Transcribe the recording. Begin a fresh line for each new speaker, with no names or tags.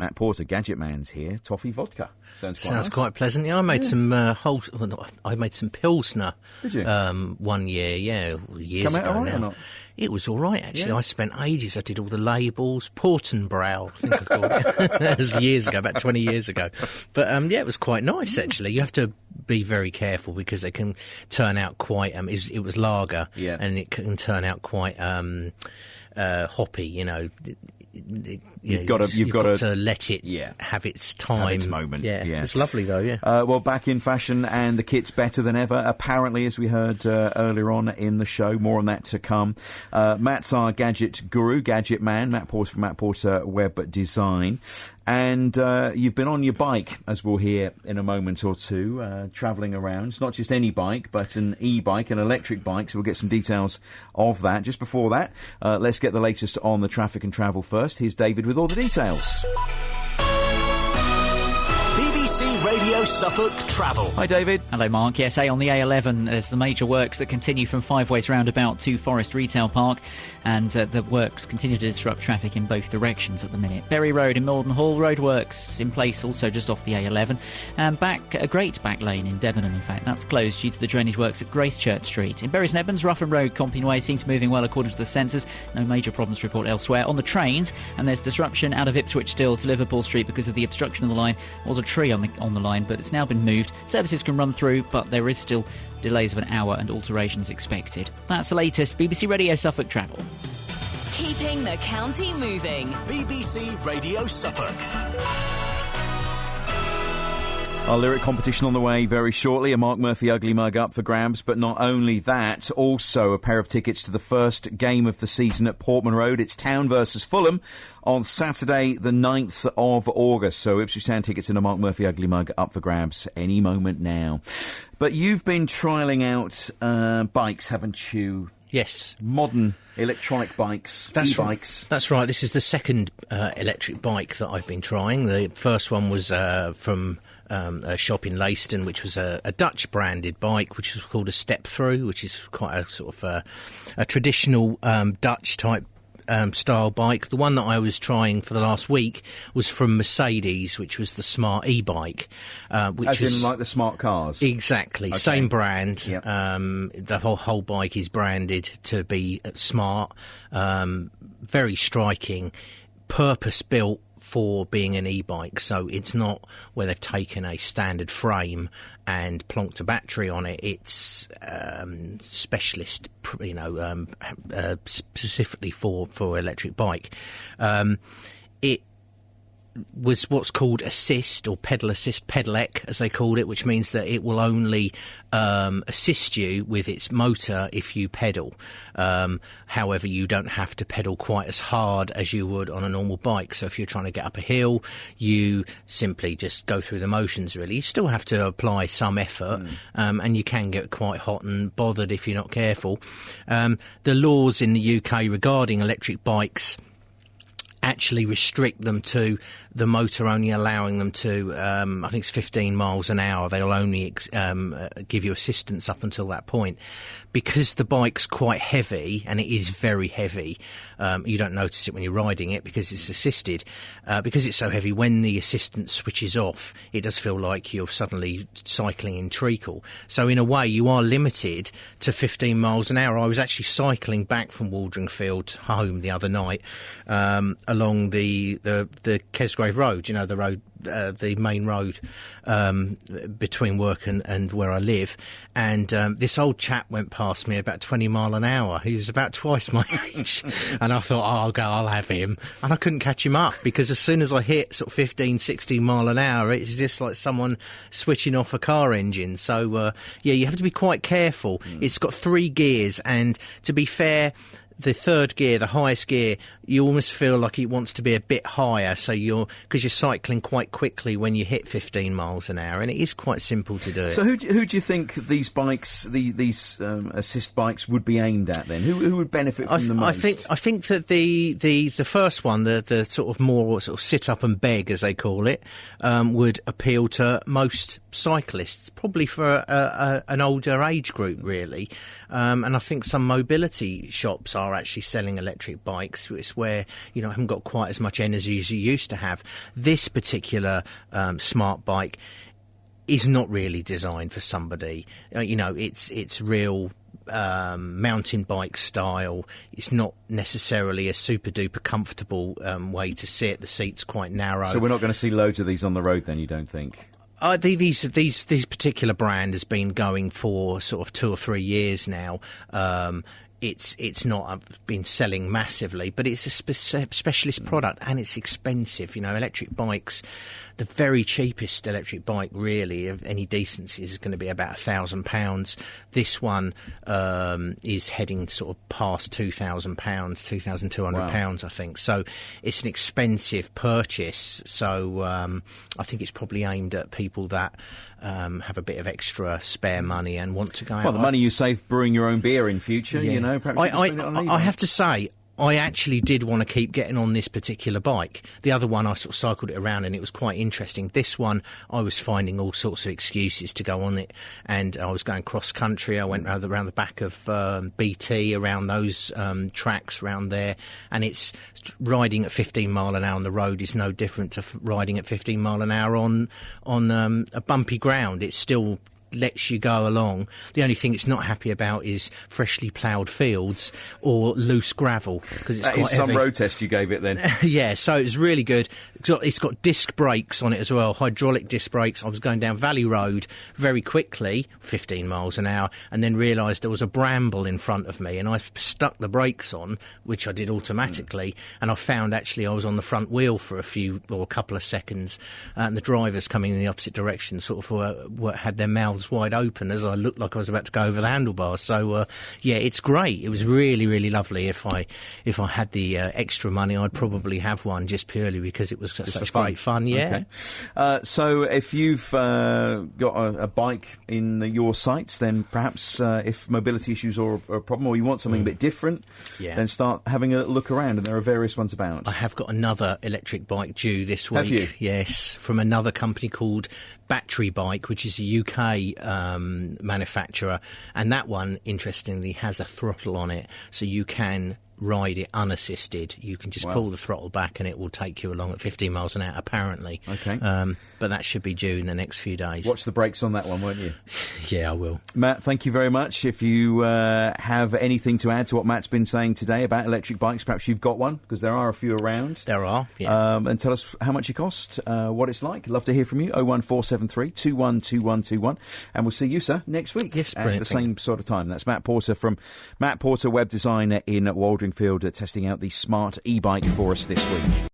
Matt Porter, Gadget Man's here. Toffee vodka. Sounds
nice.
quite
pleasant. Yeah, I made some I made some Pilsner.
Did you?
1 year, years
ago
ago
now. Or not?
It was all right, actually.
Yeah.
I spent ages. I did all the labels. Portenbrow, I think I called it. That was years ago, about 20 years ago. But, it was quite nice, actually. You have to be very careful because they can turn out quite... it was lager, and it can turn out quite hoppy, You've got to let it have its time.
Have its moment.
Yeah,
yes.
It's lovely though, yeah.
Well, back in fashion, and the kit's better than ever, apparently, as we heard earlier on in the show. More on that to come. Matt's our gadget guru, Gadget Man, Matt Porter from Matt Porter Web Design. And you've been on your bike, as we'll hear in a moment or two, travelling around. It's not just any bike, but an e-bike, an electric bike, so we'll get some details of that. Just before that, let's get the latest on the traffic and travel first. Here's David with all the details.
BBC Radio Suffolk Travel.
Hi, David.
Hello, Mark. Yes, on the A11, there's the major works that continue from Five Ways roundabout to Forest Retail Park, and the works continue to disrupt traffic in both directions at the minute. Berry Road in Malden Hall, roadworks in place also just off the A11, and a great back lane in Debenham, in fact. That's closed due to the drainage works at Gracechurch Street. In Bury St Edmunds, Ruffin Road, Comping Way seems to be moving well according to the sensors. No major problems to report elsewhere. On the trains, and there's disruption out of Ipswich still to Liverpool Street because of the obstruction of the line. There was a tree on the line, but it's now been moved. Services can run through, but there is still delays of an hour and alterations expected. That's the latest. BBC Radio Suffolk Travel.
Keeping the county moving.
BBC Radio Suffolk.
Our lyric competition on the way very shortly. A Mark Murphy Ugly Mug up for grabs. But not only that, also a pair of tickets to the first game of the season at Portman Road. It's Town versus Fulham on Saturday the 9th of August. So Ipswich Town tickets and a Mark Murphy Ugly Mug up for grabs any moment now. But you've been trialling out bikes, haven't you?
Yes.
Modern electronic bikes, e-bikes.
That's right. This is the second electric bike that I've been trying. The first one was from a shop in Leiston, which was a Dutch branded bike, which is called a Step Through, which is quite a sort of a traditional Dutch type style bike. The one that I was trying for the last week was from Mercedes, which was the Smart e-bike.
As in like the smart cars?
Exactly. Okay. Same brand.
Yep.
The whole bike is branded to be smart. Very striking. Purpose-built for being an e-bike, so it's not where they've taken a standard frame and plonked a battery on it. It's specialist, specifically for electric bike. It was what's called assist or pedal assist, pedelec as they called it, which means that it will only assist you with its motor if you pedal. However, you don't have to pedal quite as hard as you would on a normal bike. So if you're trying to get up a hill, you simply just go through the motions, really. You still have to apply some effort, and you can get quite hot and bothered if you're not careful. The laws in the UK regarding electric bikes actually restrict them to the motor only allowing them to, I think it's 15 miles an hour. They'll only give you assistance up until that point. Because the bike's quite heavy, and it is very heavy, you don't notice it when you're riding it because it's assisted. Because it's so heavy, when the assistance switches off, it does feel like you're suddenly cycling in treacle. So in a way, you are limited to 15 miles an hour. I was actually cycling back from Waldringfield home the other night along the Kesgrave Road, the road, the main road between work and where I live, and this old chap went past me about 20 mile an hour. He was about twice my age, and I thought, I'll have him, and I couldn't catch him up because as soon as I hit sort of 15, 16 mile an hour, it's just like someone switching off a car engine. So you have to be quite careful. It's got 3 gears, and to be fair, the third gear, the highest gear, you almost feel like it wants to be a bit higher, so because you're cycling quite quickly when you hit 15 miles an hour, and it is quite simple to do.
So who do you think these bikes, these assist bikes, would be aimed at then? Who would benefit from them most?
I think that the first one, the sort of more sort of sit up and beg as they call it, would appeal to most cyclists, probably for an older age group, really. And I think some mobility shops are actually selling electric bikes. It's where, you know, haven't got quite as much energy as you used to have. This particular smart bike is not really designed for somebody. You know, it's real mountain bike style. It's not necessarily a super duper comfortable way to sit. The seat's quite narrow.
So we're not going to see loads of these on the road then, you don't think?
These particular brand has been going for sort of 2 or 3 years now. It's not been selling massively, but it's a specialist product, and it's expensive. You know, electric bikes, the very cheapest electric bike really of any decency is going to be about £1,000. This one is heading sort of past £2,000, £2,200, I think. So it's an expensive purchase. So I think it's probably aimed at people that have a bit of extra spare money and want to go out.
Well, the money you save brewing your own beer in future, you know, perhaps you can spend it on
I have to say, I actually did want to keep getting on this particular bike. The other one, I sort of cycled it around and it was quite interesting. This one, I was finding all sorts of excuses to go on it, and I was going cross-country. I went around the back of BT, around those tracks around there, and it's riding at 15 mile an hour on the road is no different to riding at 15 mile an hour on a bumpy ground. It still lets you go along. The only thing it's not happy about is freshly ploughed fields or loose gravel, because it's quite heavy.
Some road test you gave it then.
Yeah, so it's really good. It's got disc brakes on it as well, hydraulic disc brakes. I was going down Valley Road very quickly, 15 miles an hour, and then realised there was a bramble in front of me, and I stuck the brakes on, which I did automatically, and I found actually I was on the front wheel for a couple of seconds, and the drivers coming in the opposite direction sort of had their mouths wide open as I looked like I was about to go over the handlebars. So yeah, it's great. It was really, really lovely. If I had the extra money, I'd probably have one, just purely because it was such great fun. Yeah.
Okay. So if you've got a bike in your sights, then perhaps if mobility issues are a problem, or you want something a bit different, then start having a look around, and there are various ones about.
I have got another electric bike due this week.
Have you?
Yes, from another company called Battery Bike, which is a UK manufacturer, and that one, interestingly, has a throttle on it, so you can ride it unassisted. You can just pull the throttle back and it will take you along at 15 miles an hour, apparently.
Okay.
But that should be due in the next few days.
Watch the brakes on that one, won't you?
Yeah, I will.
Matt, thank you very much. If you have anything to add to what Matt's been saying today about electric bikes, perhaps you've got one, because there are a few around.
There are, yeah.
And tell us how much it cost, what it's like. Love to hear from you. 01473 212121. And we'll see you, sir, next week.
Yes,
at the same sort of time. That's Matt Porter from Matt Porter Web Design in Waldringfield, testing out the smart e-bike for us this week.